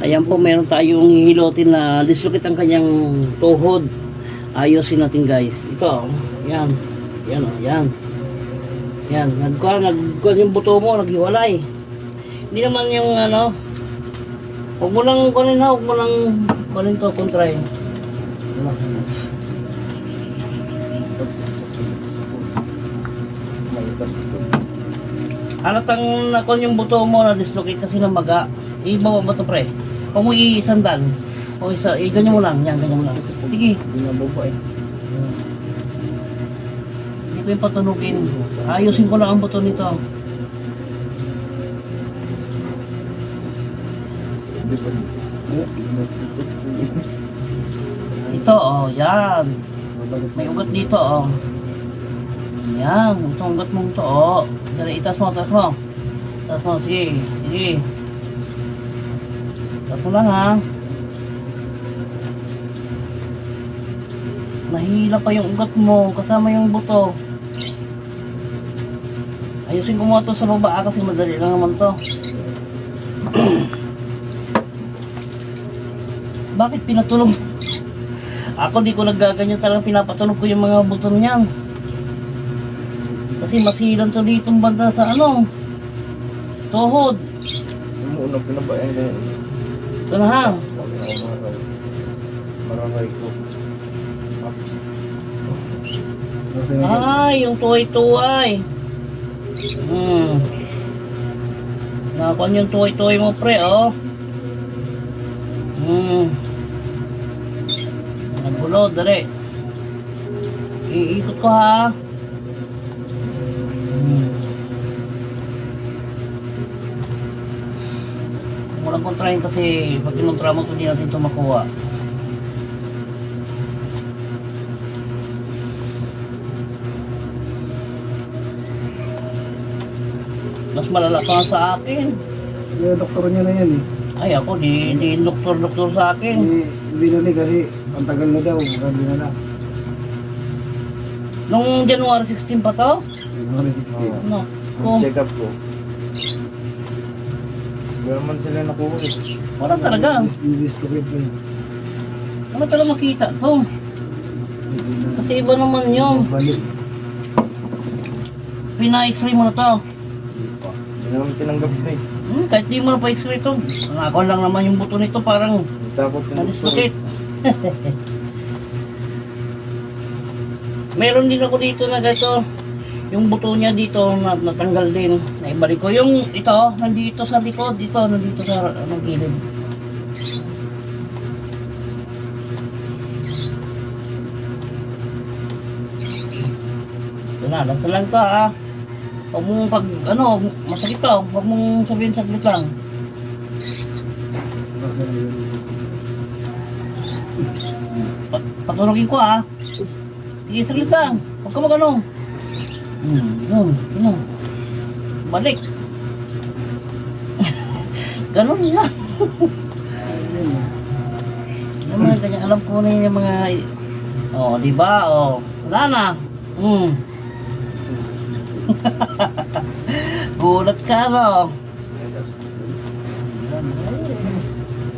Ayan po, meron tayong hihilotin na dislocate ang kanyang tuhod. Ayusin natin guys. Ito, yan. Yan o, yan. Yan, nagkuhan yung buto mo, naghiwalay. Hindi naman yung ano, huwag mo lang kunin ha, huwag mo lang kunin to, kontray. Halatang nakon yung buto mo na dislocate kasi ng maga. Ibawa ba ito pre? Huwag mo isandal. O ganyan mo lang. Yan, ganyan mo lang. Sige. Hindi na bubo eh. Hindi ko yung patunugin. Ayusin ko lang ang buto nito. Ito, oh, yan. May ugat dito, oh. Yan, itong ugat mong ito, oh. Dari, itas mo, itas mo. Itas mo, sige, sige. Itas mo lang, ha. Mahila pa yung ugat mo, kasama yung buto. Ayusin ko muna ito sa baba, kasi madali lang naman to. Bakit pinatulog? Ako di ko nagaganyan, talagang pinapatulog ko yung mga buto niyan. Kasi masilan to dito banda sa ano, tuhod. Yung unang pinabayan ko. Ito na ha. Maramay ko. Ay, yung tuway-tuway. Nakakon yung tuway-tuway mo pre, oh. Nagulo, dali. Iikot ko ha. Walang kontrahin kasi pag kinontra mo ito, hindi natin ito makuha. Mas malala pa nga sa akin. Yung doktor niya na yan eh. Ay ako, di doktor sa akin. Hindi na ni kasi ang tagal na daw. Hindi na na. Nung January 16 pa to? January 16. Ano? Oh, Check up ko. Meron man sila nakuha eh. wala talaga. Dislocate na yun. Wala talaga makita to. Kasi iba naman yun. Balik. Pina-x-ray mo na to. Hindi naman tinanggap na eh. Kahit di mo na pa-x-ray to. Nakakon lang naman yung buto nito, parang Tapos na-dislocate. Meron din ako dito na gato. Yung buto niya dito natanggal din. Naibalik ko. Yung ito, nandito sa likod. Dito, nandito sa gilid. Ito na, lasa lang to ha. Huwag mong pag, ano, masakit to. Huwag mong sabihin saglit lang. Patulogin ko ha. Sige, saglit lang. Huwag ka mag-ano. Yun. Balik. Ganun lang. Yung mga ganyan, alam ko na yung mga, oh, di ba? Oh, wala na. Gulat ka, no?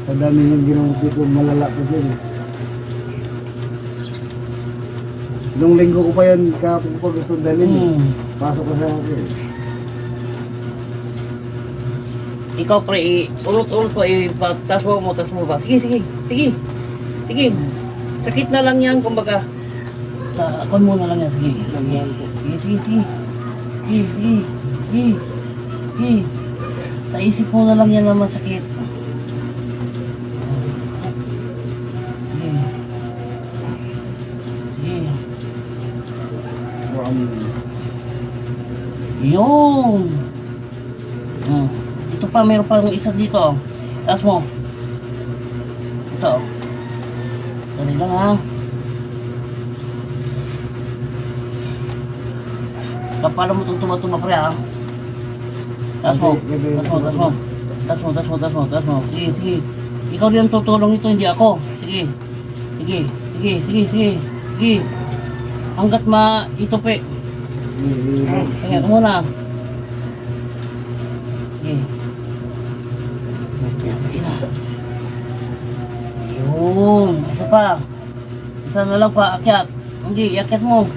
Sa dami yung ginamit ko, malala ko din eh. Nung linggo ko pa yan, kapag ko gusto dalhin eh. Pasok ko sa akin. Ikaw pre, ulot-ulot ko, tas mo ba? Sige. Sakit na lang yan, kumbaga. Sa akon mo na lang yan, sige. Sige. Sa isip mo na lang yan na masakit. Sige. Yun. Ito pa, meron pa yung isa dito. Taas mo. Ito. Dali lang ha. Kapala mo itong tumatuma pre ha. Taas mo. Sige. Ikaw rin ang tutulong nito, hindi ako. Sige. Hanggat itupi. Kaya muna. Sige. Yun. Isa pa. Isa na lang pa. Akyat. Hindi. Iakyat mo.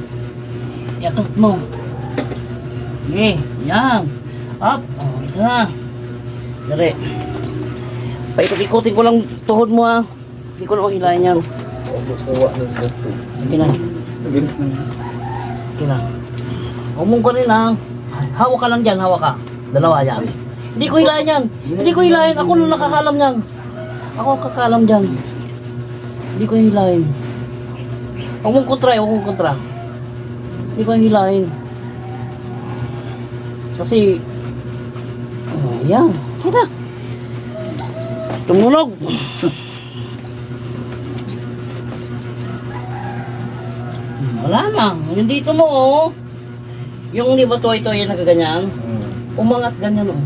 Iakyat mo. Sige. Yan. Up. Oh, ito na. Dali. Paikot-ikotin ko lang tuhod mo ha. Hindi ko na mahilayan yan. Kukuha ng gusto. Okay na. Okay na. Umong ko rin ha. Hawak ka lang dyan. Hawak ka. Dalawa yan. Hindi ko hilayan yan. Hindi ko hilayan. Ako na nakakalam yan. Ako ang kakalam dyan. Hindi ko hilayin. Huwag mong kontra, huwag mong kontra. Hindi ko hilayin. Kasi, yan. Kita. Tumunog. Wala na. Yung dito mo, oh. Yung di ba tuway-tuway na kaganyan? Umangat ganyan, oh.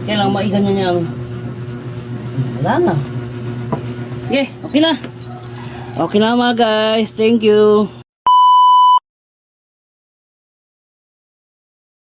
Kailangan maiganyan yan. Wala na. Okay, okay na. Okay na mga guys. Thank you.